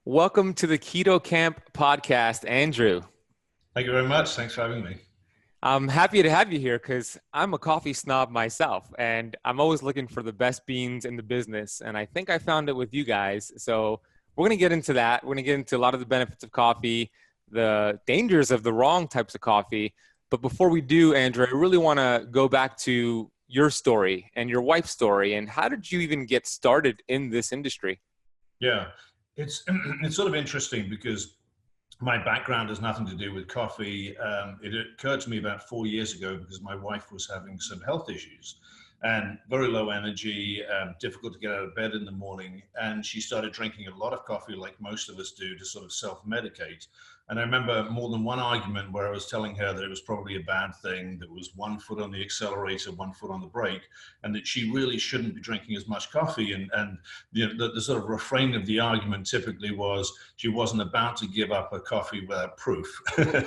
Welcome to the Keto Kamp podcast, Andrew. Thank you very much. Thanks for having me. I'm happy to have you here because I'm a coffee snob myself and I'm always looking for the best beans in the business. And I think I found it with you guys. So we're going to get into that. We're going to get into a lot of the benefits of coffee, the dangers of the wrong types of coffee. But before we do, Andrew, I really want to go back to your story and your wife's story. And how did you even get started in this industry? Yeah, it's it's sort of interesting because my background has nothing to do with coffee. It occurred to me about 4 years ago because my wife was having some health issues and very low energy, difficult to get out of bed in the morning. And she started drinking a lot of coffee, like most of us do, to sort of self-medicate. And I remember more than one argument where I was telling her that it was probably a bad thing, that was one foot on the accelerator, one foot on the brake, and that she really shouldn't be drinking as much coffee. And the sort of refrain of the argument typically was she wasn't about to give up her coffee without proof. I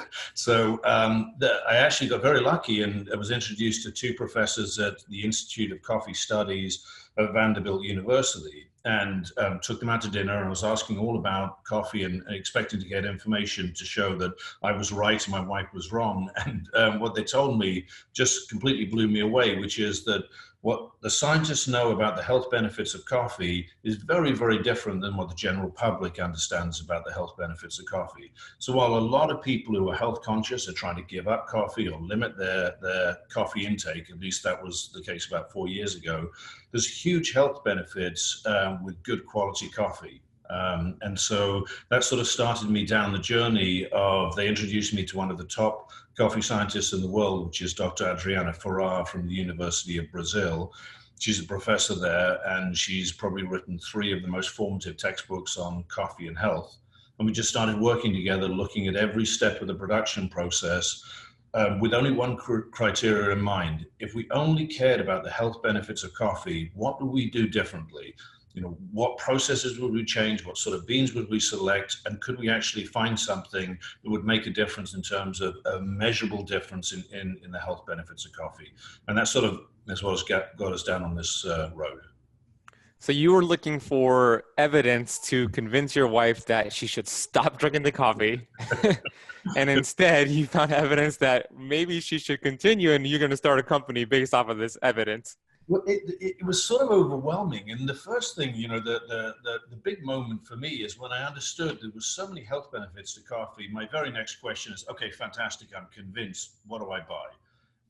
actually got very lucky and I was introduced to two professors at the Institute of Coffee Studies at Vanderbilt University, and took them out to dinner, and I was asking all about coffee and expecting to get information to show that I was right and my wife was wrong. And what they told me just completely blew me away, which is that what the scientists know about the health benefits of coffee is very, very different than what the general public understands about the health benefits of coffee. So while a lot of people who are health conscious are trying to give up coffee or limit their coffee intake, at least that was the case about 4 years ago, there's huge health benefits with good quality coffee. And so that sort of started me down the journey of, they introduced me to one of the top coffee scientists in the world, which is Dr. Adriana Ferrar from the University of Brazil. She's a professor there, and she's probably written three of the most formative textbooks on coffee and health. And we just started working together, looking at every step of the production process with only one criteria in mind. If we only cared about the health benefits of coffee, what would we do differently? What processes would we change? What sort of beans would we select? And could we actually find something that would make a difference in terms of a measurable difference in the health benefits of coffee? And that sort of is what has got us down on this road. So you were looking for evidence to convince your wife that she should stop drinking the coffee. And instead, you found evidence that maybe she should continue and you're going to start a company based off of this evidence. Well, it was sort of overwhelming. And the first thing, the big moment for me is when I understood there was so many health benefits to coffee. My very next question is, okay, fantastic, I'm convinced. What do I buy?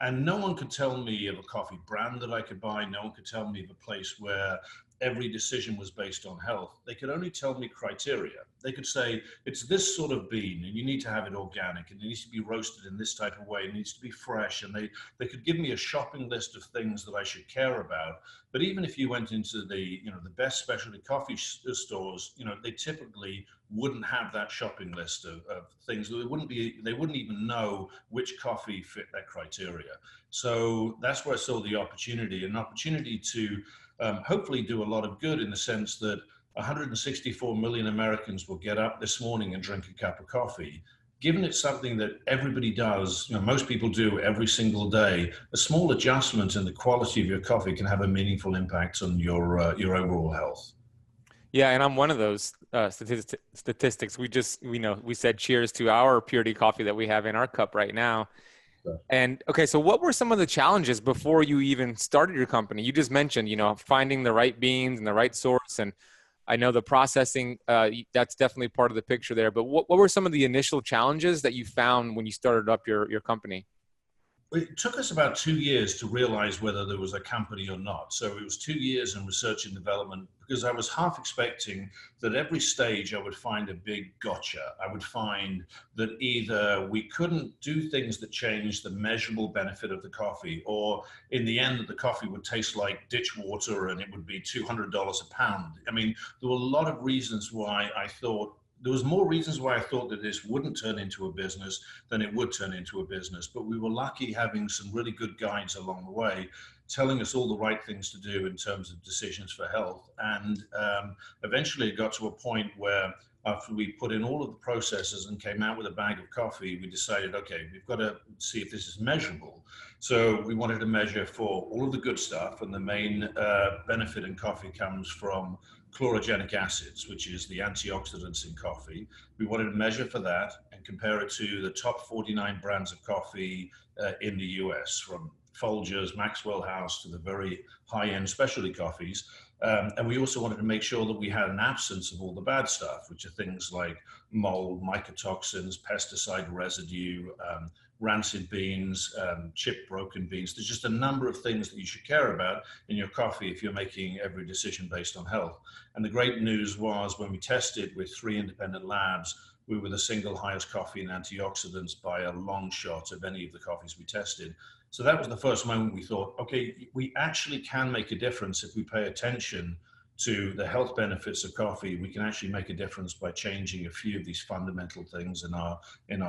And no one could tell me of a coffee brand that I could buy. No one could tell me of a place where every decision was based on health. They could only tell me criteria. They could say, it's this sort of bean and you need to have it organic and it needs to be roasted in this type of way. It needs to be fresh. And they could give me a shopping list of things that I should care about. But even if you went into the best specialty coffee stores, they typically wouldn't have that shopping list of things. They wouldn't even know which coffee fit that criteria. So that's where I saw the opportunity, an opportunity to hopefully do a lot of good, in the sense that 164 million Americans will get up this morning and drink a cup of coffee. Given it's something that everybody does, most people do every single day, a small adjustment in the quality of your coffee can have a meaningful impact on your overall health. Yeah, and I'm one of those statistics. We said cheers to our purity coffee that we have in our cup right now. And okay, so what were some of the challenges before you even started your company? You just mentioned, finding the right beans and the right source. And I know the processing, that's definitely part of the picture there. But what were some of the initial challenges that you found when you started up your company? It took us about 2 years to realize whether there was a company or not. So it was 2 years in research and development, because I was half expecting that every stage I would find a big gotcha. I would find that either we couldn't do things that changed the measurable benefit of the coffee, or in the end that the coffee would taste like ditch water and it would be $200 a pound. I mean, there were a lot of reasons why I thought there was more reasons why I thought that this wouldn't turn into a business than it would turn into a business. But we were lucky having some really good guides along the way, telling us all the right things to do in terms of decisions for health. And eventually it got to a point where after we put in all of the processes and came out with a bag of coffee, we decided, okay, we've got to see if this is measurable. So we wanted to measure for all of the good stuff, and the main benefit in coffee comes from chlorogenic acids, which is the antioxidants in coffee. We wanted to measure for that and compare it to the top 49 brands of coffee in the US, from Folgers, Maxwell House to the very high-end specialty coffees. And we also wanted to make sure that we had an absence of all the bad stuff, which are things like mold, mycotoxins, pesticide residue, rancid beans, chipped broken beans. There's just a number of things that you should care about in your coffee if you're making every decision based on health. And the great news was, when we tested with 3 independent labs, we were the single highest coffee in antioxidants by a long shot of any of the coffees we tested. So that was the first moment we thought, okay, we actually can make a difference if we pay attention to the health benefits of coffee. We can actually make a difference by changing a few of these fundamental things in our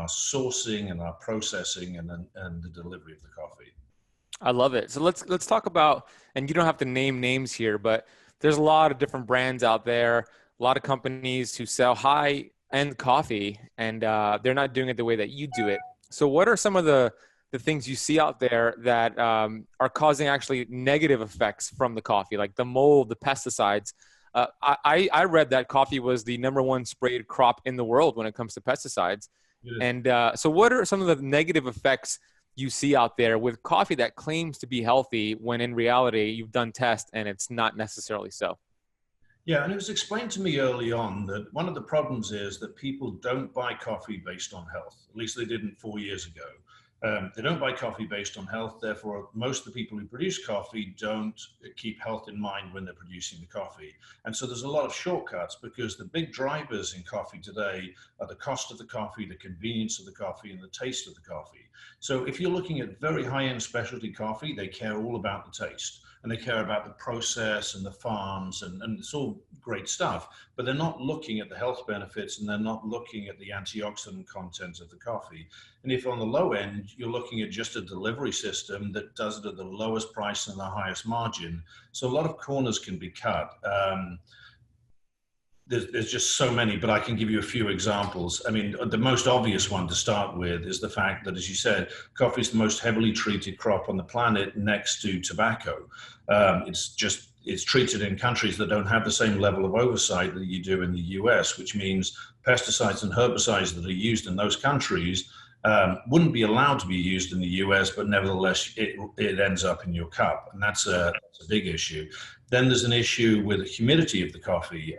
sourcing and our processing and the delivery of the coffee. I love it. So let's talk about, and you don't have to name names here, but there's a lot of different brands out there, a lot of companies who sell high-end coffee, and they're not doing it the way that you do it. So what are some of the things you see out there that are causing actually negative effects from the coffee, like the mold, the pesticides? I read that coffee was the #1 sprayed crop in the world when it comes to pesticides. And so what are some of the negative effects you see out there with coffee that claims to be healthy when in reality you've done tests and it's not necessarily so? Yeah, and it was explained to me early on that one of the problems is that people don't buy coffee based on health. At least they didn't 4 years ago. They don't buy coffee based on health. Therefore, most of the people who produce coffee don't keep health in mind when they're producing the coffee. And so there's a lot of shortcuts, because the big drivers in coffee today are the cost of the coffee, the convenience of the coffee, and the taste of the coffee. So if you're looking at very high-end specialty coffee, they care all about the taste, and they care about the process and the farms, and it's all great stuff, but they're not looking at the health benefits, and they're not looking at the antioxidant content of the coffee. And if on the low end, you're looking at just a delivery system that does it at the lowest price and the highest margin, so a lot of corners can be cut. There's just so many, but I can give you a few examples. I mean, the most obvious one to start with is the fact that, as you said, coffee is the most heavily treated crop on the planet next to tobacco. It's treated in countries that don't have the same level of oversight that you do in the US, which means pesticides and herbicides that are used in those countries wouldn't be allowed to be used in the US, but nevertheless, it ends up in your cup. And that's a big issue. Then there's an issue with the humidity of the coffee.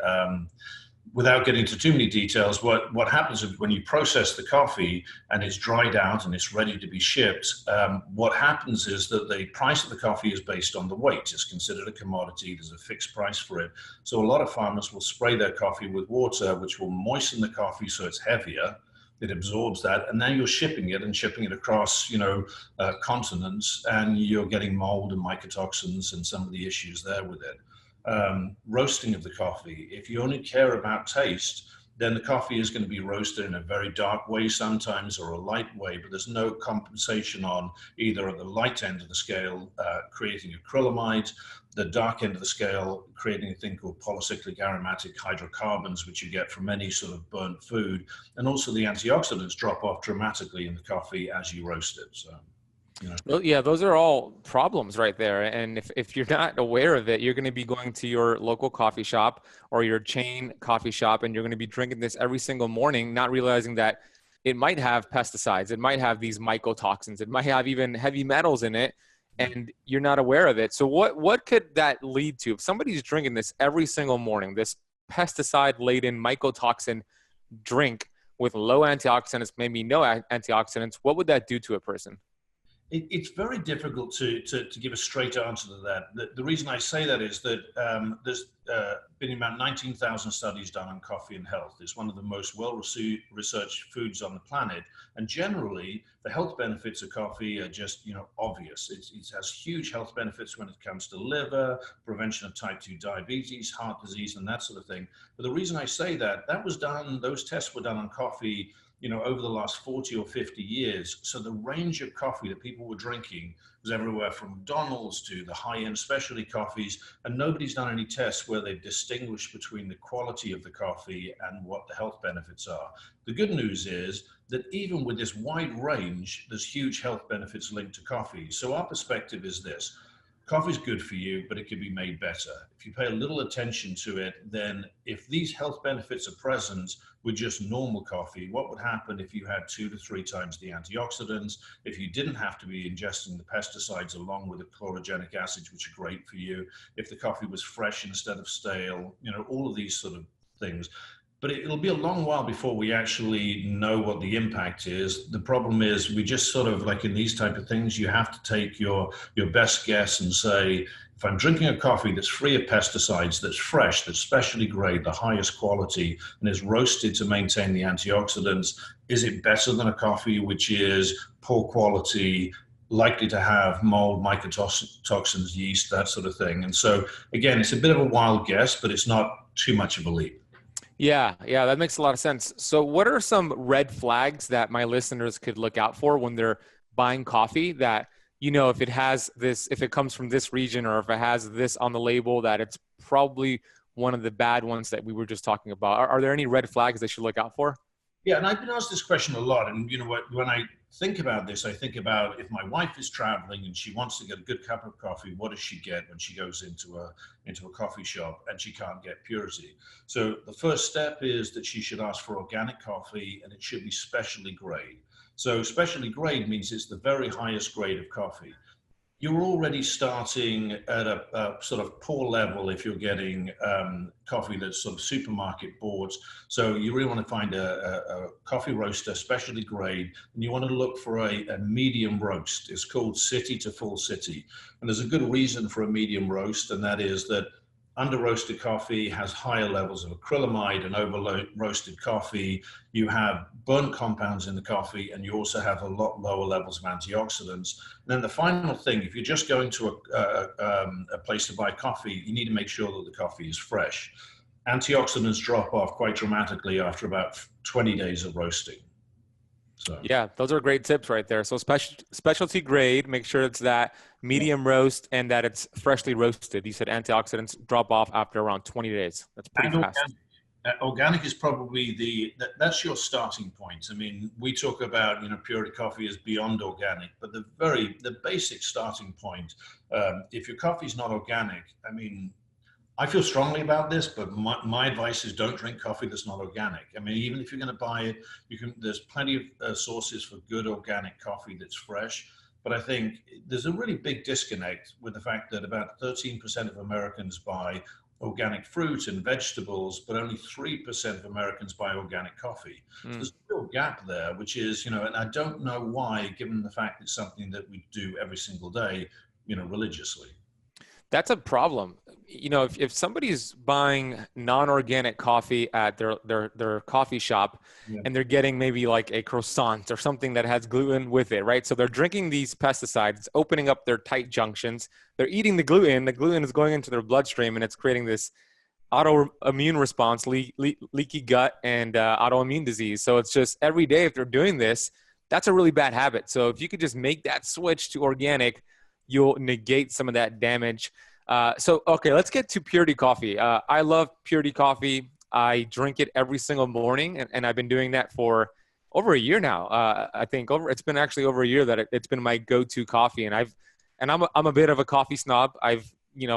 Without getting into too many details, what happens is when you process the coffee and it's dried out and it's ready to be shipped, what happens is that the price of the coffee is based on the weight. It's considered a commodity. There's a fixed price for it. So a lot of farmers will spray their coffee with water, which will moisten the coffee so it's heavier. It absorbs that, and now you're shipping it across, continents, and you're getting mold and mycotoxins and some of the issues there with it. Roasting of the coffee. If you only care about taste, then the coffee is going to be roasted in a very dark way sometimes, or a light way, but there's no compensation on either at the light end of the scale, creating acrylamide, the dark end of the scale, creating a thing called polycyclic aromatic hydrocarbons, which you get from any sort of burnt food. And also the antioxidants drop off dramatically in the coffee as you roast it. So, Well, yeah, those are all problems right there. And if you're not aware of it, you're going to be going to your local coffee shop or your chain coffee shop, and you're going to be drinking this every single morning, not realizing that it might have pesticides. It might have these mycotoxins. It might have even heavy metals in it, and you're not aware of it. So what could that lead to? If somebody's drinking this every single morning, this pesticide-laden mycotoxin drink with low antioxidants, maybe no antioxidants, what would that do to a person? It's very difficult to give a straight answer to that. The reason I say that is that there's been about 19,000 studies done on coffee and health. It's one of the most well-researched foods on the planet. And generally, the health benefits of coffee are just, obvious. It has huge health benefits when it comes to liver, prevention of type 2 diabetes, heart disease, and that sort of thing. But the reason I say that was done, those tests were done on coffee, over the last 40 or 50 years. So the range of coffee that people were drinking was everywhere from McDonald's to the high-end specialty coffees, and nobody's done any tests where they've distinguished between the quality of the coffee and what the health benefits are. The good news is that even with this wide range, there's huge health benefits linked to coffee. So our perspective is this: coffee is good for you, but it can be made better. If you pay a little attention to it, then if these health benefits are present with just normal coffee, what would happen if you had 2 to 3 times the antioxidants, if you didn't have to be ingesting the pesticides along with the chlorogenic acids, which are great for you, if the coffee was fresh instead of stale, all of these sort of things. But it'll be a long while before we actually know what the impact is. The problem is we just sort of, like in these type of things, you have to take your best guess and say, if I'm drinking a coffee that's free of pesticides, that's fresh, that's specialty grade, the highest quality, and is roasted to maintain the antioxidants, is it better than a coffee which is poor quality, likely to have mold, mycotoxins, yeast, that sort of thing? And so, again, it's a bit of a wild guess, but it's not too much of a leap. Yeah, that makes a lot of sense. So what are some red flags that my listeners could look out for when they're buying coffee that, if it has this, if it comes from this region, or if it has this on the label, that it's probably one of the bad ones that we were just talking about? Are there any red flags they should look out for? Yeah, and I've been asked this question a lot. And you know what, when I think about this, I think about if my wife is traveling and she wants to get a good cup of coffee, what does she get when she goes into a coffee shop and she can't get purity? So the first step is that she should ask for organic coffee, and it should be specialty grade. So specialty grade means it's the very highest grade of coffee. You're already starting at a sort of poor level if you're getting coffee that's sort of supermarket boards. So you really want to find a coffee roaster, specialty grade, and you want to look for a medium roast. It's called city to full city. And there's a good reason for a medium roast, and that is that under roasted coffee has higher levels of acrylamide, and over roasted coffee, you have burnt compounds in the coffee, and you also have a lot lower levels of antioxidants. And then the final thing, if you're just going to a place to buy coffee, you need to make sure that the coffee is fresh. Antioxidants drop off quite dramatically after about 20 days of roasting. So. Yeah, those are great tips right there. So specialty grade, make sure it's that medium roast and that it's freshly roasted. You said antioxidants drop off after around 20 days. That's pretty fast. Organic is probably that's your starting point. I mean, we talk about, purity coffee is beyond organic, but the basic starting point, if your coffee is not organic, I mean, I feel strongly about this, but my advice is don't drink coffee that's not organic. I mean, even if you're going to buy it, there's plenty of sources for good organic coffee that's fresh. But I think there's a really big disconnect with the fact that about 13% of Americans buy organic fruit and vegetables, but only 3% of Americans buy organic coffee. So there's a real gap there, which is, and I don't know why, given the fact it's something that we do every single day, religiously. That's a problem. If somebody's buying non-organic coffee at their coffee shop, yeah, and they're getting maybe like a croissant or something that has gluten with it, right? So they're drinking these pesticides, opening up their tight junctions. They're eating the gluten. The gluten is going into their bloodstream, and it's creating this autoimmune response, leaky gut, and autoimmune disease. So it's just every day, if they're doing this, that's a really bad habit. So if you could just make that switch to organic, you'll negate some of that damage. Okay, let's get to purity coffee. I love purity coffee. I drink it every single morning, and I've been doing that for over a year now. I think it's been actually over a year that it's been my go-to coffee. And I'm a bit of a coffee snob. I've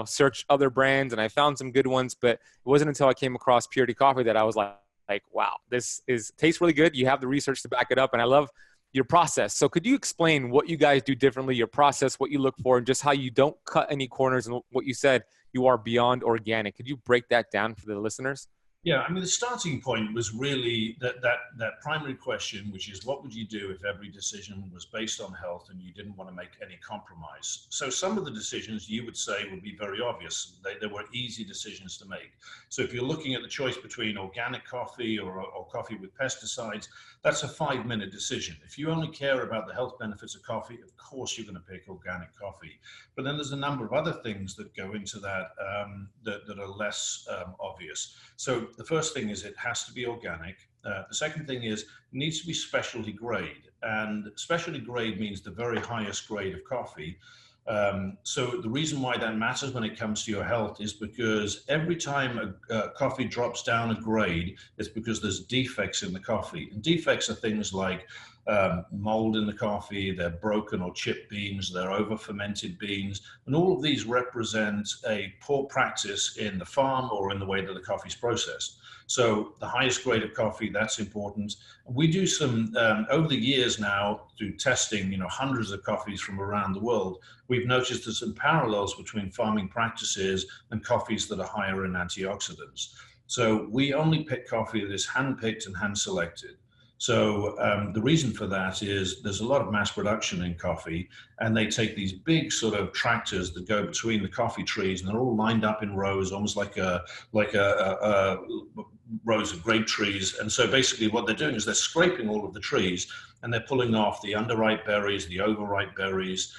searched other brands, and I found some good ones, but it wasn't until I came across purity coffee that I was like, wow, this tastes really good. You have the research to back it up, and I love your process. So could you explain what you guys do differently, your process, what you look for, and just how you don't cut any corners, and what you said you are beyond organic? Could you break that down for the listeners? Yeah, I mean, the starting point was really that primary question, which is what would you do if every decision was based on health and you didn't want to make any compromise? So some of the decisions you would say would be very obvious. They were easy decisions to make. So if you're looking at the choice between organic coffee or coffee with pesticides, that's a 5-minute decision. If you only care about the health benefits of coffee, of course you're going to pick organic coffee. But then there's a number of other things that go into that that are less obvious. So the first thing is it has to be organic. The second thing is it needs to be specialty grade, and specialty grade means the very highest grade of coffee. So the reason why that matters when it comes to your health is because every time a coffee drops down a grade, it's because there's defects in the coffee. And defects are things like mold in the coffee, they're broken or chipped beans, they're over fermented beans, and all of these represent a poor practice in the farm or in the way that the coffee is processed. So the highest grade of coffee, that's important. We do some, over the years now, through testing, hundreds of coffees from around the world, we've noticed there's some parallels between farming practices and coffees that are higher in antioxidants. So we only pick coffee that is hand-picked and hand-selected. So the reason for that is there's a lot of mass production in coffee, and they take these big sort of tractors that go between the coffee trees, and they're all lined up in rows, almost like a rows of grape trees. And so basically what they're doing is they're scraping all of the trees, and they're pulling off the underripe berries, the overripe berries,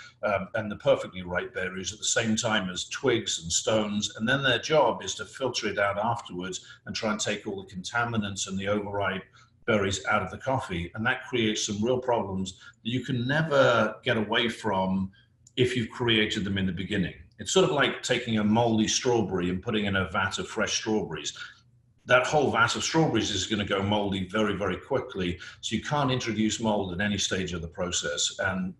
and the perfectly ripe berries at the same time as twigs and stones. And then their job is to filter it out afterwards and try and take all the contaminants and the overripe berries out of the coffee. And that creates some real problems that you can never get away from if you've created them in the beginning. It's sort of like taking a moldy strawberry and putting in a vat of fresh strawberries. That whole vat of strawberries is going to go moldy very, very quickly. So you can't introduce mold at any stage of the process. And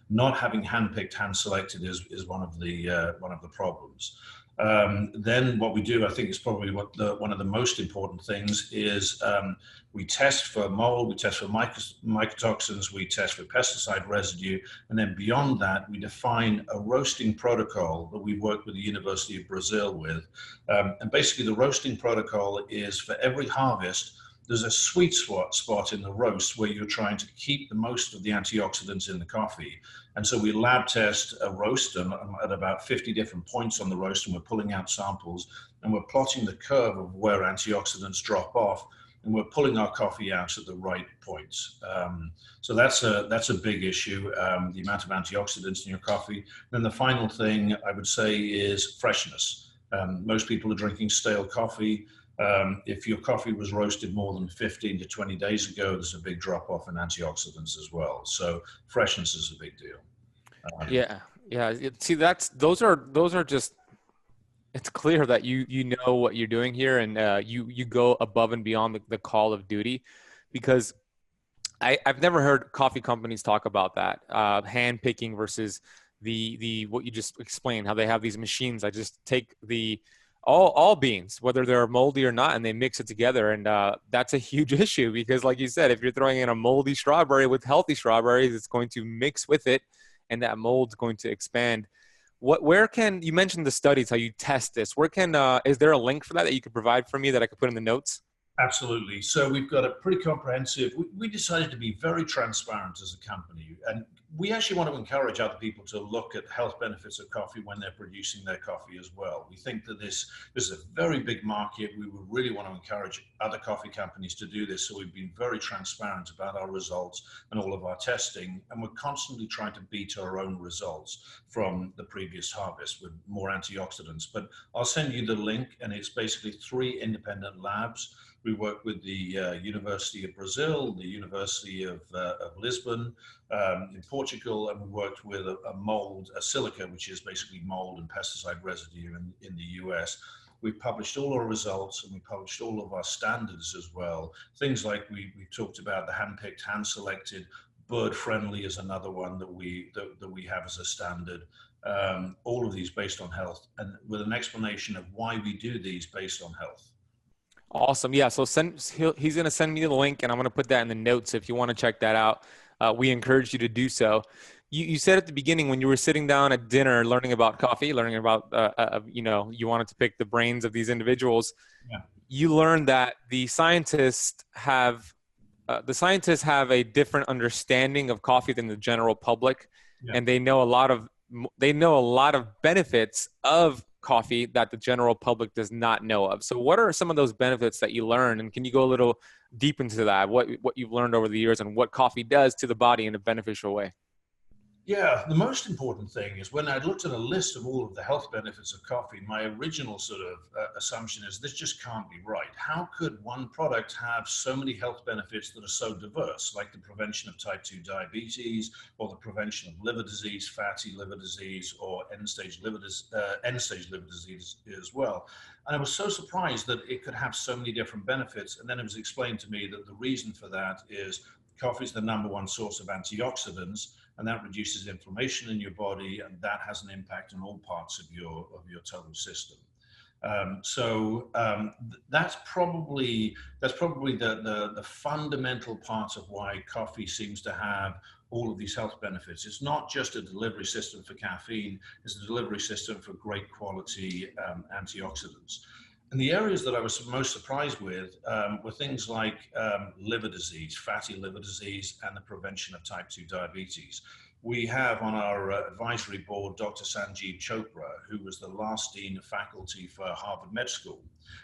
not having hand-picked, hand-selected is one of the problems. Then what we do, I think is probably one of the most important things is we test for mold, we test for mycotoxins, we test for pesticide residue, and then beyond that, we define a roasting protocol that we work with the University of Brazil with. And basically the roasting protocol is for every harvest, there's a sweet spot in the roast where you're trying to keep the most of the antioxidants in the coffee. And so we lab test a roast at about 50 different points on the roast, and we're pulling out samples, and we're plotting the curve of where antioxidants drop off, and we're pulling our coffee out at the right points. So that's a big issue, the amount of antioxidants in your coffee. Then the final thing I would say is freshness. Most people are drinking stale coffee. If your coffee was roasted more than 15 to 20 days ago, there's a big drop off in antioxidants as well. So freshness is a big deal. Yeah. See, those are just, it's clear that you know what you're doing here, and you go above and beyond the call of duty, because I've never heard coffee companies talk about that, hand picking versus the what you just explained, how they have these machines. I just take all beans, whether they're moldy or not, and they mix it together. And that's a huge issue, because like you said, if you're throwing in a moldy strawberry with healthy strawberries, it's going to mix with it, and that mold's going to expand. You mentioned the studies, how you test this. Is there a link for that you could provide for me that I could put in the notes? Absolutely. So we've got a pretty comprehensive, we decided to be very transparent as a company, and we actually want to encourage other people to look at health benefits of coffee when they're producing their coffee as well. We think that this is a very big market. We would really want to encourage other coffee companies to do this. So we've been very transparent about our results and all of our testing, and we're constantly trying to beat our own results from the previous harvest with more antioxidants. But I'll send you the link, and it's basically 3 independent labs. We work with the University of Brazil, the University of Lisbon in Portugal, and we worked with a silica, which is basically mold and pesticide residue in the US. We published all our results, and we published all of our standards as well. Things like we talked about the hand-picked, hand-selected, bird-friendly is another one that we have as a standard. All of these based on health, and with an explanation of why we do these based on health. Awesome. Yeah. So he's going to send me the link, and I'm going to put that in the notes if you want to check that out. We encourage you to do so. You said at the beginning, when you were sitting down at dinner, learning about coffee, learning about, you wanted to pick the brains of these individuals. Yeah. You learned that the scientists have a different understanding of coffee than the general public. Yeah. And they know a lot of benefits of coffee that the general public does not know of. So what are some of those benefits that you learn? And can you go a little deep into that, what you've learned over the years and what coffee does to the body in a beneficial way? Yeah, the most important thing is when I looked at a list of all of the health benefits of coffee, my original sort of assumption is this just can't be right. How could one product have so many health benefits that are so diverse, like the prevention of type 2 diabetes, or the prevention of liver disease, fatty liver disease, or end-stage liver disease as well? And I was so surprised that it could have so many different benefits. And then it was explained to me that the reason for that is coffee is the number one source of antioxidants, and that reduces inflammation in your body, and that has an impact on all parts of your total system. That's probably the fundamental part of why coffee seems to have all of these health benefits. It's not just a delivery system for caffeine; it's a delivery system for great quality antioxidants. And the areas that I was most surprised with were things like liver disease, fatty liver disease, and the prevention of type 2 diabetes. We have on our advisory board Dr. Sanjeev Chopra, who was the last dean of faculty for Harvard Med School,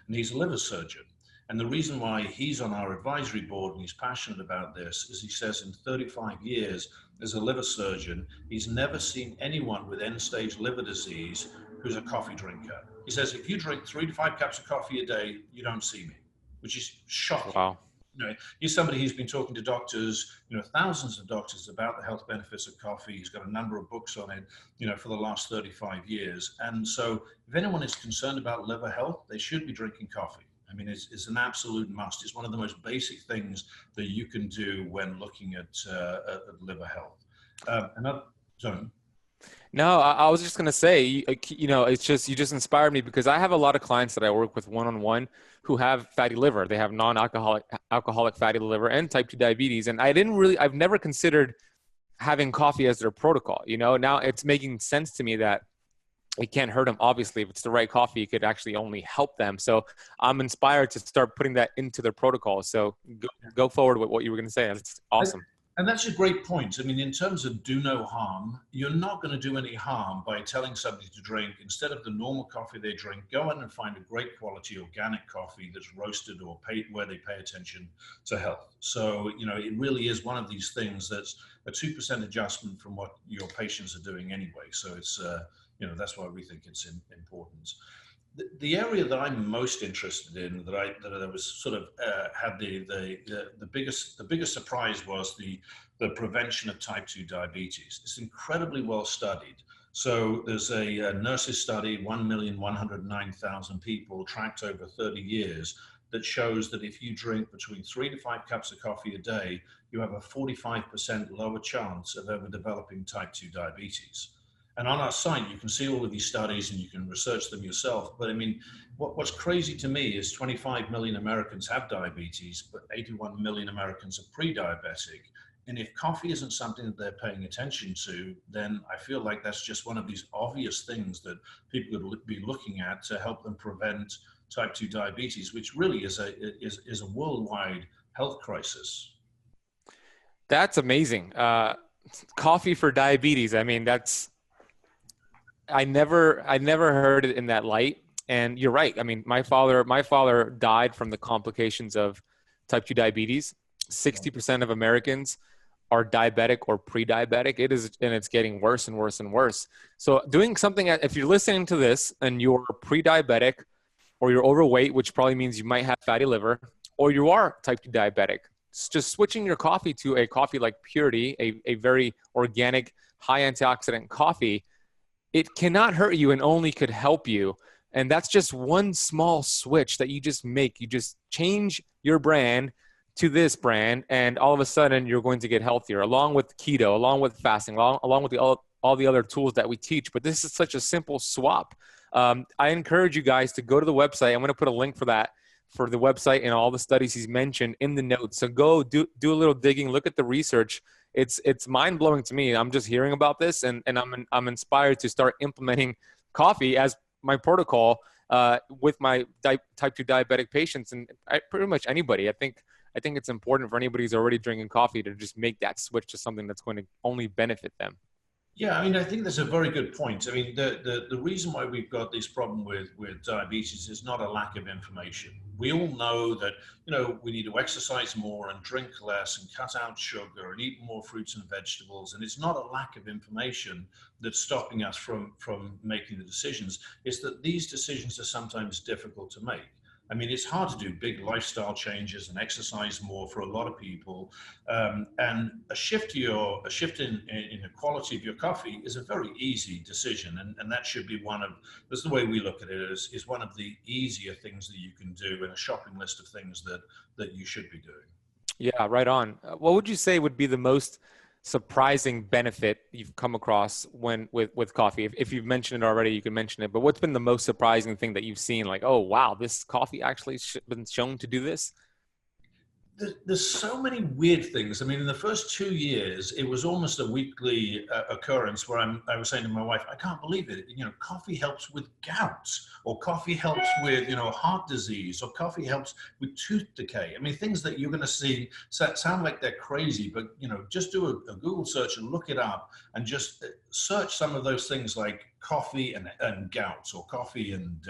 and he's a liver surgeon. And the reason why he's on our advisory board and he's passionate about this is he says in 35 years as a liver surgeon, he's never seen anyone with end-stage liver disease who's a coffee drinker. He says, if you drink 3 to 5 cups of coffee a day, you don't see me, which is shocking. Wow. He's somebody who's been talking to doctors, thousands of doctors about the health benefits of coffee. He's got a number of books on it, for the last 35 years. And so if anyone is concerned about liver health, they should be drinking coffee. I mean, it's an absolute must. It's one of the most basic things that you can do when looking at liver health. Sorry. No, I was just going to say, it's just, you just inspired me because I have a lot of clients that I work with one-on-one who have fatty liver. They have alcoholic fatty liver and type 2 diabetes. And I've never considered having coffee as their protocol. Now it's making sense to me that it can't hurt them. Obviously, if it's the right coffee, it could actually only help them. So I'm inspired to start putting that into their protocol. So go forward with what you were going to say. That's awesome. And that's a great point. I mean, in terms of do no harm, you're not going to do any harm by telling somebody to drink, instead of the normal coffee they drink, go in and find a great quality organic coffee that's roasted or where they pay attention to health. So, it really is one of these things that's a 2% adjustment from what your patients are doing anyway. So it's, that's why we think it's important. The area that I'm most interested in, that I was sort of had the biggest surprise was the prevention of type 2 diabetes. It's incredibly well studied. So there's a nurses study, 1,109,000 people tracked over 30 years, that shows that if you drink between 3 to 5 cups of coffee a day, you have a 45% lower chance of ever developing type 2 diabetes. And on our site, you can see all of these studies and you can research them yourself. But I mean, what's crazy to me is 25 million Americans have diabetes, but 81 million Americans are pre-diabetic. And if coffee isn't something that they're paying attention to, then I feel like that's just one of these obvious things that people would be looking at to help them prevent type 2 diabetes, which really is a worldwide health crisis. That's amazing. Coffee for diabetes. I mean, I never heard it in that light. And you're right. I mean, my father died from the complications of type 2 diabetes. 60% of Americans are diabetic or pre-diabetic. It is, and it's getting worse and worse and worse. So doing something, if you're listening to this and you're pre-diabetic or you're overweight, which probably means you might have fatty liver, or you are type 2 diabetic, just switching your coffee to a coffee like Purity, a very organic, high antioxidant coffee, it cannot hurt you and only could help you. And that's just one small switch that you just make. You just change your brand to this brand, and all of a sudden you're going to get healthier, along with keto, along with fasting, along with all the other tools that we teach. But this is such a simple swap. I encourage you guys to go to the website. I'm going to put a link for that, for the website and all the studies he's mentioned in the notes. So go do a little digging, look at the research. It's mind blowing to me. I'm just hearing about this, and I'm inspired to start implementing coffee as my protocol with my type 2 diabetic patients, and pretty much anybody. I think it's important for anybody who's already drinking coffee to just make that switch to something that's going to only benefit them. Yeah, I mean, I think that's a very good point. I mean, the reason why we've got this problem with diabetes is not a lack of information. We all know that, we need to exercise more and drink less and cut out sugar and eat more fruits and vegetables. And it's not a lack of information that's stopping us from making the decisions. It's that these decisions are sometimes difficult to make. I mean, it's hard to do big lifestyle changes and exercise more for a lot of people. And a shift in the quality of your coffee is a very easy decision. And that should be that's the way we look at it, is one of the easier things that you can do in a shopping list of things that you should be doing. Yeah, right on. What would you say would be the most surprising benefit you've come across with coffee? If you've mentioned it already, you can mention it. But what's been the most surprising thing that you've seen? Like, oh wow, this coffee actually been shown to do this. There's so many weird things. I mean, in the first 2 years, it was almost a weekly occurrence where I was saying to my wife, I can't believe it. Coffee helps with gout, or coffee helps with, heart disease, or coffee helps with tooth decay. I mean, things that you're going to see sound like they're crazy, but, just do a Google search and look it up and just search some of those things like coffee and gout, or coffee and,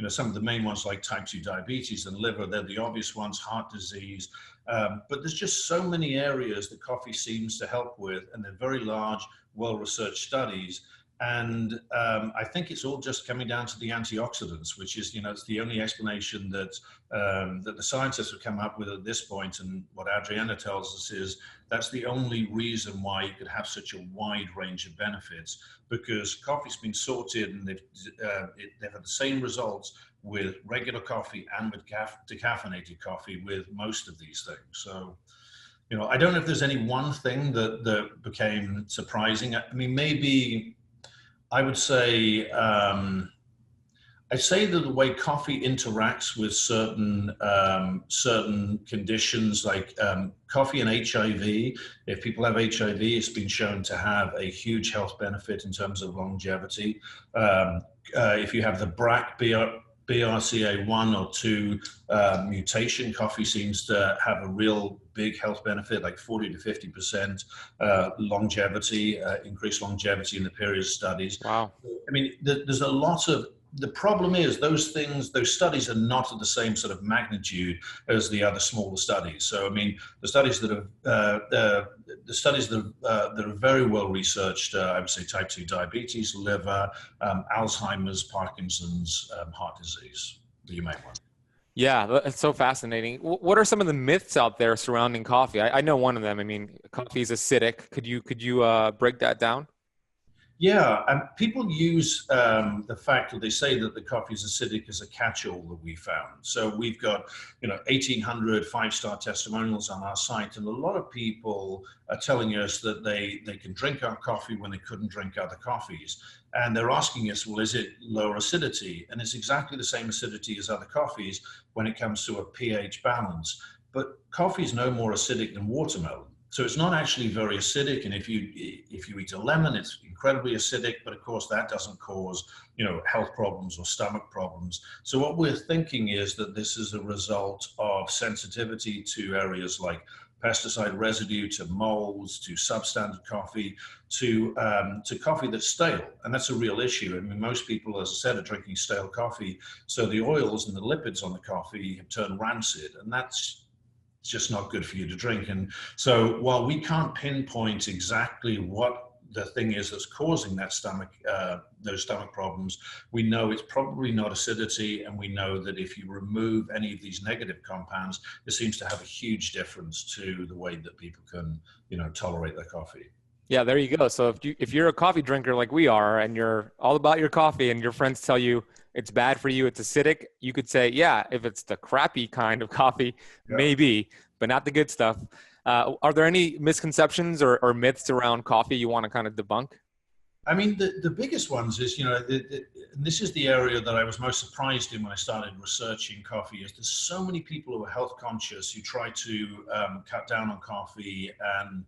some of the main ones like type 2 diabetes and liver. They're the obvious ones, heart disease. But there's just so many areas that coffee seems to help with, and they're very large, well-researched studies. And I think it's all just coming down to the antioxidants, which is, it's the only explanation that the scientists have come up with at this point. And what Adriana tells us is that's the only reason why you could have such a wide range of benefits, because coffee's been sorted and they've had the same results with regular coffee and with decaffeinated coffee with most of these things. So, I don't know if there's any one thing that became surprising. I mean, maybe I would say, I'd say that the way coffee interacts with certain conditions, like coffee and HIV. If people have HIV, it's been shown to have a huge health benefit in terms of longevity. If you have the BRCA1 or 2 mutation, coffee seems to have a real big health benefit, like 40 to 50% longevity, increased longevity in the period studies. Wow. I mean, there's a lot of. The problem is those studies are not of the same sort of magnitude as the other smaller studies. So, I mean, the studies that are very well researched, I would say type 2 diabetes, liver, Alzheimer's, Parkinson's, heart disease, the main one. Yeah, it's so fascinating. What are some of the myths out there surrounding coffee? I know one of them. I mean, coffee is acidic. Could you break that down? Yeah, and people use the fact that they say that the coffee is acidic as a catch-all that we found. So we've got, 1,800 five-star testimonials on our site, and a lot of people are telling us that they can drink our coffee when they couldn't drink other coffees. And they're asking us, well, is it lower acidity? And it's exactly the same acidity as other coffees when it comes to a pH balance. But coffee is no more acidic than watermelon. So it's not actually very acidic, and if you eat a lemon, it's incredibly acidic. But of course, that doesn't cause health problems or stomach problems. So what we're thinking is that this is a result of sensitivity to areas like pesticide residue, to molds, to substandard coffee, to coffee that's stale, and that's a real issue. I mean, most people, as I said, are drinking stale coffee, so the oils and the lipids on the coffee have turned rancid, and that's just not good for you to drink. And so while we can't pinpoint exactly what the thing is that's causing that those stomach problems, we know it's probably not acidity, and we know that if you remove any of these negative compounds, it seems to have a huge difference to the way that people can, tolerate their coffee. Yeah, there you go. So if you're a coffee drinker like we are, and you're all about your coffee, and your friends tell you it's bad for you, it's acidic, you could say, yeah, if it's the crappy kind of coffee, Yeah. maybe, but not the good stuff. Are there any misconceptions or myths around coffee you want to kind of debunk? I mean, the biggest ones is, this is the area that I was most surprised in when I started researching coffee, is there's so many people who are health conscious who try to cut down on coffee and,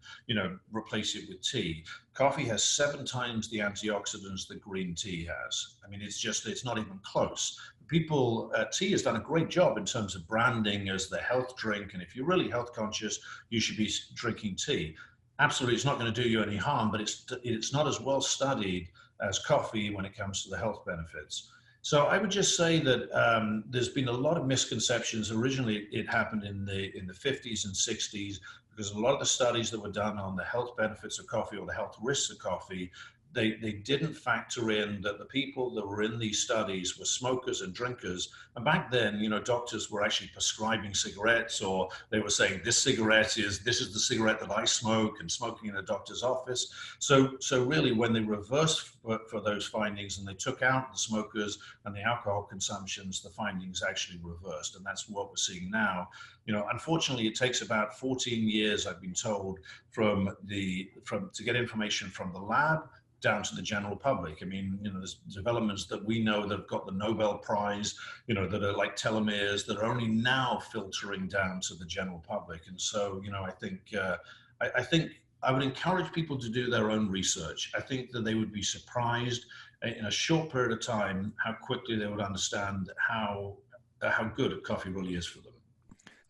replace it with tea. Coffee has 7 times the antioxidants that green tea has. I mean, it's not even close. Tea has done a great job in terms of branding as the health drink. And if you're really health conscious, you should be drinking tea. Absolutely, it's not going to do you any harm, but it's not as well studied as coffee when it comes to the health benefits. So I would just say that there's been a lot of misconceptions. Originally, it happened in the 50s and 60s because a lot of the studies that were done on the health benefits of coffee or the health risks of coffee, they didn't factor in that the people that were in these studies were smokers and drinkers. And back then, doctors were actually prescribing cigarettes, or they were saying this is the cigarette that I smoke, and smoking in a doctor's office. So really, when they reversed for those findings and they took out the smokers and the alcohol consumptions, the findings actually reversed, and that's what we're seeing now. Unfortunately, it takes about 14 years, I've been told, to get information from the lab down to the general public. I mean, there's developments that we know that have got the Nobel Prize, that are like telomeres that are only now filtering down to the general public. And so, I think I would encourage people to do their own research. I think that they would be surprised in a short period of time how quickly they would understand how good coffee really is for them.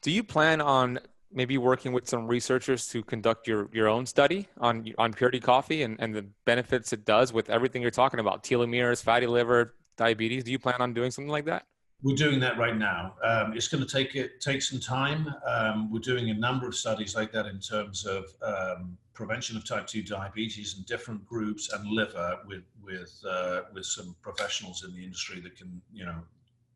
Do you plan on maybe working with some researchers to conduct your own study on purity coffee and the benefits it does with everything you're talking about, telomeres, fatty liver, diabetes? Do you plan on doing something like that? We're doing that right now. It's going to take some time. We're doing a number of studies like that in terms of prevention of type 2 diabetes in different groups, and liver with some professionals in the industry that can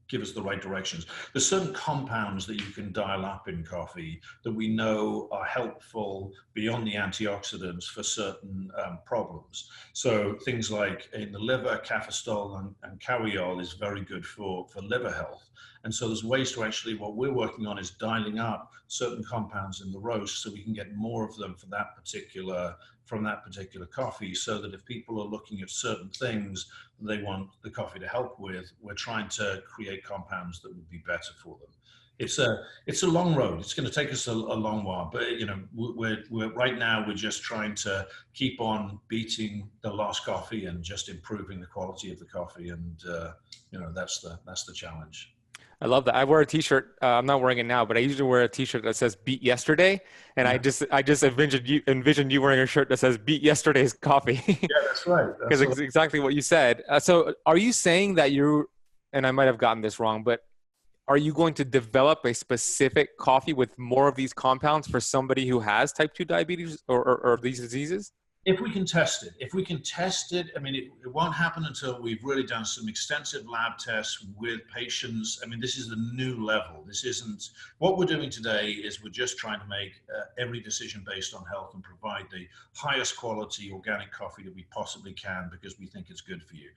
give us the right directions. There's certain compounds that you can dial up in coffee that we know are helpful beyond the antioxidants for certain problems. So things like in the liver, cafestol and cawiol is very good for liver health. And so there's ways to actually, what we're working on is dialing up certain compounds in the roast so we can get more of them from that particular coffee, so that if people are looking at certain things they want the coffee to help with, we're trying to create compounds that would be better for them. It's a long road. It's going to take us a long while, but we're right now we're just trying to keep on beating the lost coffee and just improving the quality of the coffee, and that's the challenge. I love that. I wear a t-shirt. I'm not wearing it now, but I usually wear a t-shirt that says "Beat Yesterday," and Yeah. I just envisioned you wearing a shirt that says "Beat Yesterday's Coffee." Yeah, that's right. Because it's exactly what you said. So, are you saying that and I might have gotten this wrong, but are you going to develop a specific coffee with more of these compounds for somebody who has type 2 diabetes or these diseases? If we can test it, I mean, it won't happen until we've really done some extensive lab tests with patients. I mean, this is a new level. This isn't, what we're doing today is we're just trying to make every decision based on health and provide the highest quality organic coffee that we possibly can because we think it's good for you.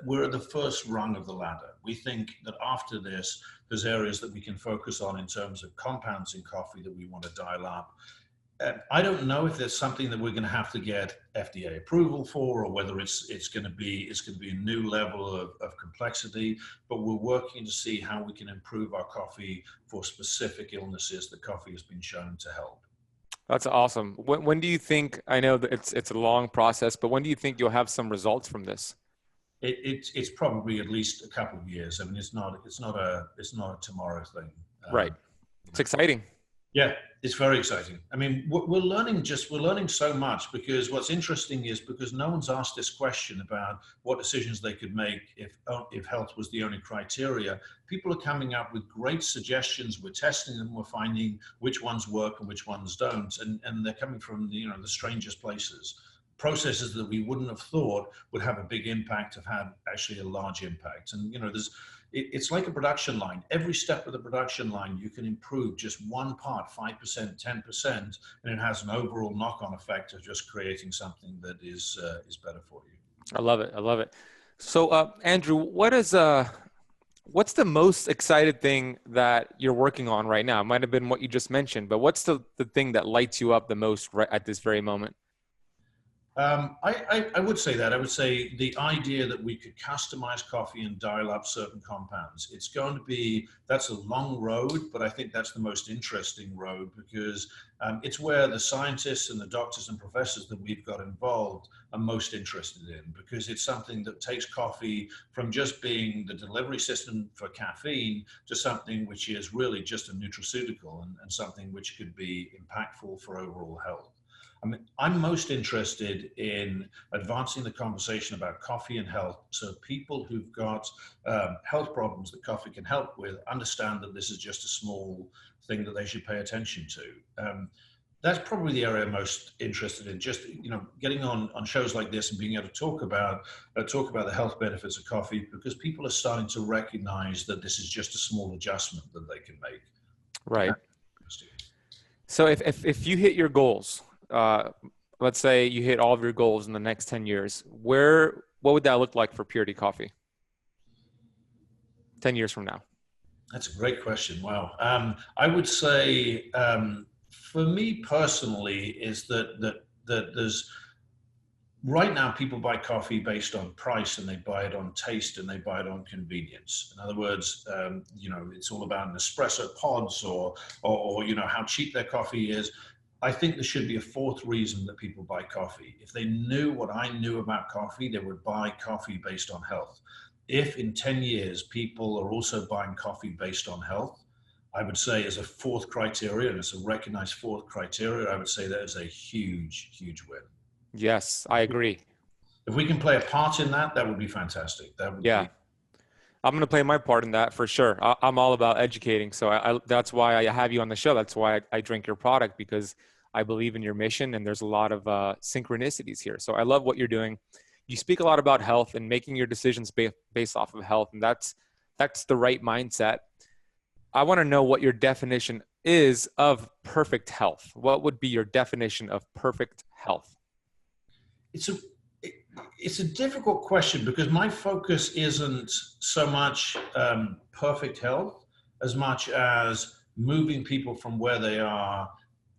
We're at the first rung of the ladder. We think that after this, there's areas that we can focus on in terms of compounds in coffee that we want to dial up. I don't know if there's something that we're going to have to get FDA approval for, or whether it's going to be a new level of complexity. But we're working to see how we can improve our coffee for specific illnesses that coffee has been shown to help. That's awesome. When do you think? I know that it's a long process, but when do you think you'll have some results from this? It's probably at least a couple of years. I mean, it's not a tomorrow thing. Right. It's exciting. Yeah, it's very exciting. I mean, we're learning so much, because what's interesting is because no one's asked this question about what decisions they could make if health was the only criteria. People are coming up with great suggestions. We're testing them. We're finding which ones work and which ones don't. And they're coming from the strangest places. Processes that we wouldn't have thought would have a big impact have had actually a large impact. And it's like a production line. Every step of the production line, you can improve just one part, 5%, 10%, and it has an overall knock-on effect of just creating something that is better for you. I love it. I love it. So, Andrew, what's the most excited thing that you're working on right now? It might have been what you just mentioned, but what's the thing that lights you up the most right at this very moment? I would say that. I would say the idea that we could customize coffee and dial up certain compounds. That's a long road, but I think that's the most interesting road, because it's where the scientists and the doctors and professors that we've got involved are most interested in, because it's something that takes coffee from just being the delivery system for caffeine to something which is really just a nutraceutical and something which could be impactful for overall health. I mean, I'm most interested in advancing the conversation about coffee and health, so people who've got health problems that coffee can help with understand that this is just a small thing that they should pay attention to. That's probably the area I'm most interested in. Just getting on shows like this and being able to talk about the health benefits of coffee, because people are starting to recognize that this is just a small adjustment that they can make. Right. So if you hit your goals, let's say you hit all of your goals in the next 10 years, what would that look like for Purity Coffee 10 years from now? That's a great question. Wow. I would say, for me personally, is that there's right now people buy coffee based on price, and they buy it on taste, and they buy it on convenience. In other words, it's all about an espresso pods or how cheap their coffee is. I think there should be a fourth reason that people buy coffee. If they knew what I knew about coffee, they would buy coffee based on health. If in 10 years people are also buying coffee based on health, I would say as a fourth criteria, and it's a recognized fourth criteria, I would say that is a huge, huge win. Yes, I agree. If we can play a part in that, that would be fantastic. That would Yeah. be. I'm going to play my part in that for sure. I'm all about educating. So that's why I have you on the show. That's why I drink your product, because I believe in your mission, and there's a lot of synchronicities here. So I love what you're doing. You speak a lot about health and making your decisions based off of health. And that's the right mindset. I want to know what your definition is of perfect health. What would be your definition of perfect health? It's a difficult question, because my focus isn't so much perfect health as much as moving people from where they are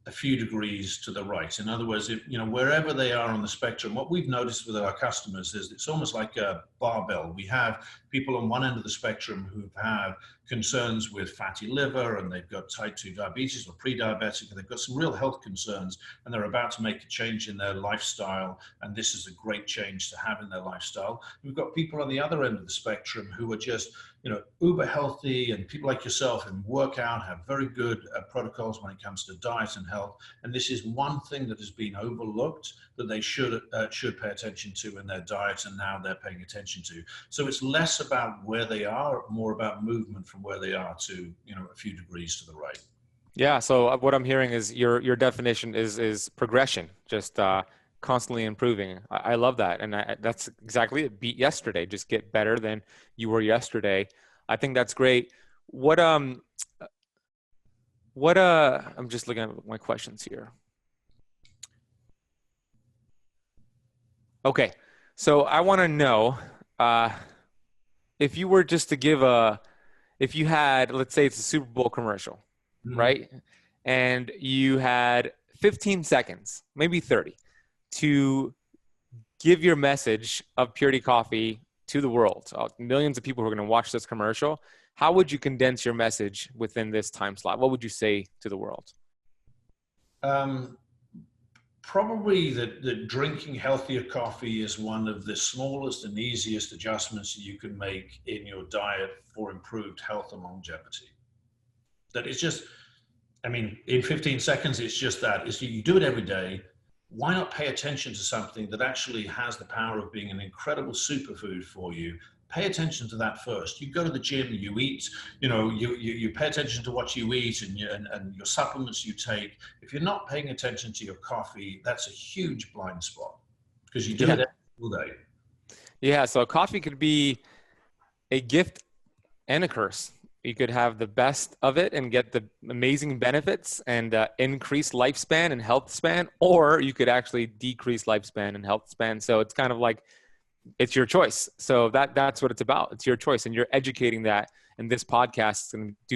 a few degrees to the right. In other words, wherever they are on the spectrum, what we've noticed with our customers is it's almost like a barbell. We have people on one end of the spectrum who have concerns with fatty liver, and they've got type 2 diabetes or pre-diabetic, and they've got some real health concerns, and they're about to make a change in their lifestyle, and this is a great change to have in their lifestyle. We've got people on the other end of the spectrum who are just uber healthy, and people like yourself and work out, have very good protocols when it comes to diet and health. And this is one thing that has been overlooked that they should pay attention to in their diet, and now they're paying attention to. So it's less about where they are, more about movement from where they are to a few degrees to the right. Yeah. So what I'm hearing is your definition is progression, just constantly improving. I love that. And that's exactly it. Beat yesterday, just get better than you were yesterday. I think that's great. I'm just looking at my questions here. Okay. So I want to know, if you were just to give if you had, let's say it's a Super Bowl commercial, Mm-hmm. right? And you had 15 seconds, maybe 30, to give your message of Purity Coffee to the world, millions of people who are going to watch this commercial. How would you condense your message within this time slot? What would you say to the world? Probably that drinking healthier coffee is one of the smallest and easiest adjustments you can make in your diet for improved health and longevity. That is just, in 15 seconds, it's just that. You do it every day. Why not pay attention to something that actually has the power of being an incredible superfood for you? Pay attention to that first. You go to the gym, you eat, you pay attention to what you eat and your supplements you take. If you're not paying attention to your coffee, that's a huge blind spot, because you do it every single day. Yeah. So coffee could be a gift and a curse. You could have the best of it and get the amazing benefits and increase lifespan and health span, or you could actually decrease lifespan and health span. So it's kind of like, it's your choice. So that's what it's about. It's your choice, and you're educating that. And this podcast is going to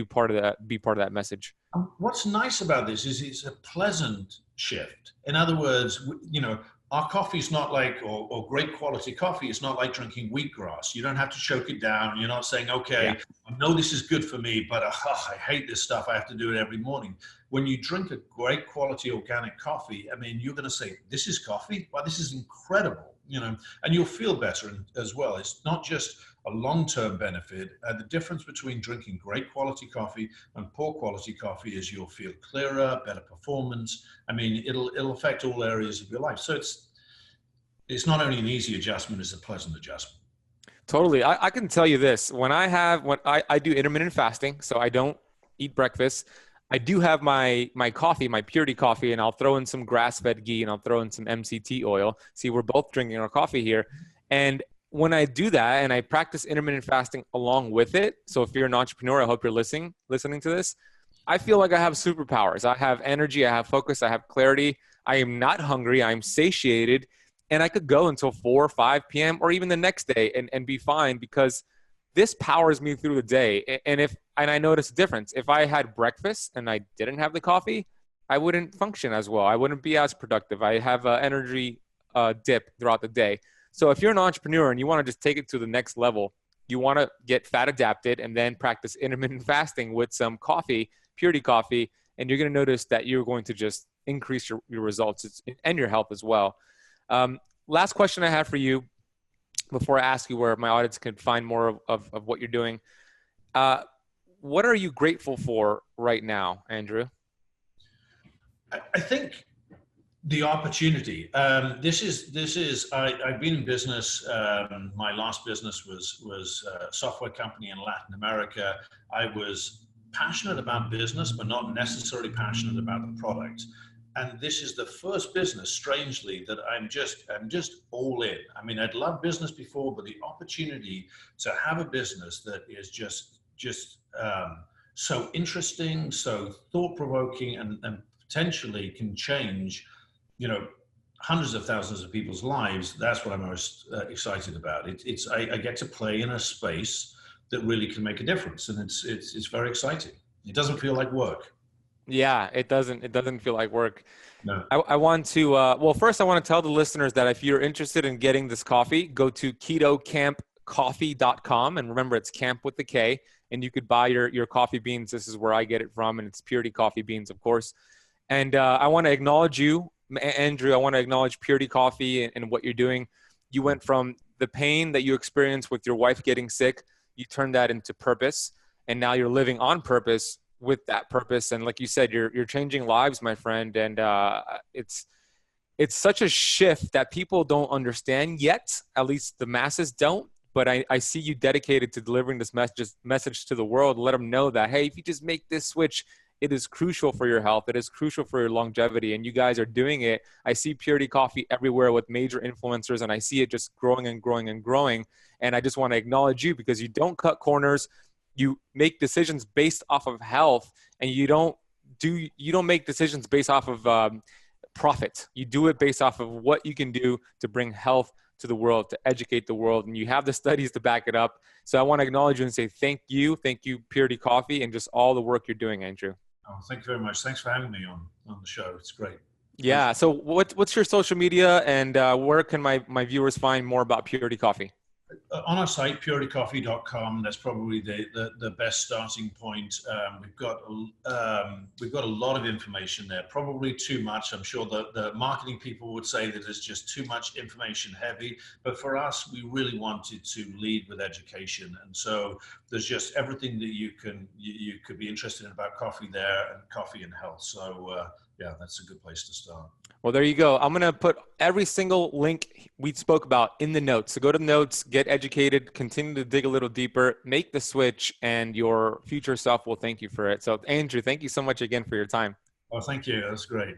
be part of that message. What's nice about this is it's a pleasant shift. In other words, our coffee is not like, or great quality coffee, it's not like drinking wheatgrass. You don't have to choke it down. You're not saying, okay, I know this is good for me, but I hate this stuff. I have to do it every morning. When you drink a great quality organic coffee, you're going to say, this is coffee? Wow, this is incredible, and you'll feel better as well. It's not just a long-term benefit. The difference between drinking great quality coffee and poor quality coffee is you'll feel clearer, better performance. I mean, it'll affect all areas of your life. So it's not only an easy adjustment, it's a pleasant adjustment. Totally. I can tell you this. When I do intermittent fasting, so I don't eat breakfast. I do have my coffee, my purity coffee, and I'll throw in some grass-fed ghee and I'll throw in some MCT oil. See, we're both drinking our coffee here. And when I do that and I practice intermittent fasting along with it, so if you're an entrepreneur, I hope you're listening to this, I feel like I have superpowers. I have energy, I have focus, I have clarity. I am not hungry, I'm satiated, and I could go until 4 or 5 p.m. or even the next day and be fine because this powers me through the day. And I notice a difference. If I had breakfast and I didn't have the coffee, I wouldn't function as well. I wouldn't be as productive. I have an energy dip throughout the day. So if you're an entrepreneur and you want to just take it to the next level, you want to get fat adapted and then practice intermittent fasting with some coffee, purity coffee, and you're going to notice that you're going to just increase your results and your health as well. Last question I have for you before I ask you where my audience can find more of what you're doing. What are you grateful for right now, Andrew? I think the opportunity. This is. I've been in business. My last business was a software company in Latin America. I was passionate about business, but not necessarily passionate about the product. And this is the first business, strangely, that I'm just all in. I mean, I'd loved business before, but the opportunity to have a business that is just so interesting, so thought-provoking, and potentially can change, hundreds of thousands of people's lives. That's what I'm most excited about. I get to play in a space that really can make a difference, and it's very exciting. It doesn't feel like work. Yeah, it doesn't feel like work. No. I want to, well, first I want to tell the listeners that if you're interested in getting this coffee, go to ketokampcoffee.com. And remember, it's Kamp with the K, and you could buy your coffee beans. This is where I get it from, and it's purity coffee beans, of course. And I want to acknowledge you, Andrew. I want to acknowledge Purity Coffee and what you're doing. You went from the pain that you experienced with your wife getting sick, you turned that into purpose, and now you're living on purpose with that purpose. And like you said, you're changing lives, my friend. And it's such a shift that people don't understand yet. At least the masses don't. But I see you dedicated to delivering this message to the world. Let them know that, hey, if you just make this switch, it is crucial for your health. It is crucial for your longevity. And you guys are doing it. I see Purity Coffee everywhere with major influencers, and I see it just growing and growing and growing. And I just want to acknowledge you because you don't cut corners. You make decisions based off of health, and you don't make decisions based off of profit. You do it based off of what you can do to bring health to the world, to educate the world, and you have the studies to back it up. So I want to acknowledge you and say thank you, Purity Coffee, and just all the work you're doing, Andrew. Oh, thank you very much. Thanks for having me on the show. It's great. Yeah. So what's your social media, and where can my viewers find more about Purity Coffee? On our site, puritycoffee.com, that's probably the best starting point. We've got a lot of information there, probably too much. I'm sure the marketing people would say that it's just too much information heavy, but for us, we really wanted to lead with education. And so there's just everything that you could be interested in about coffee there, and coffee and health. So yeah, that's a good place to start. Well, there you go. I'm going to put every single link we spoke about in the notes. So go to the notes, get educated, continue to dig a little deeper, make the switch, and your future self will thank you for it. So Andrew, thank you so much again for your time. Oh, thank you. That's great.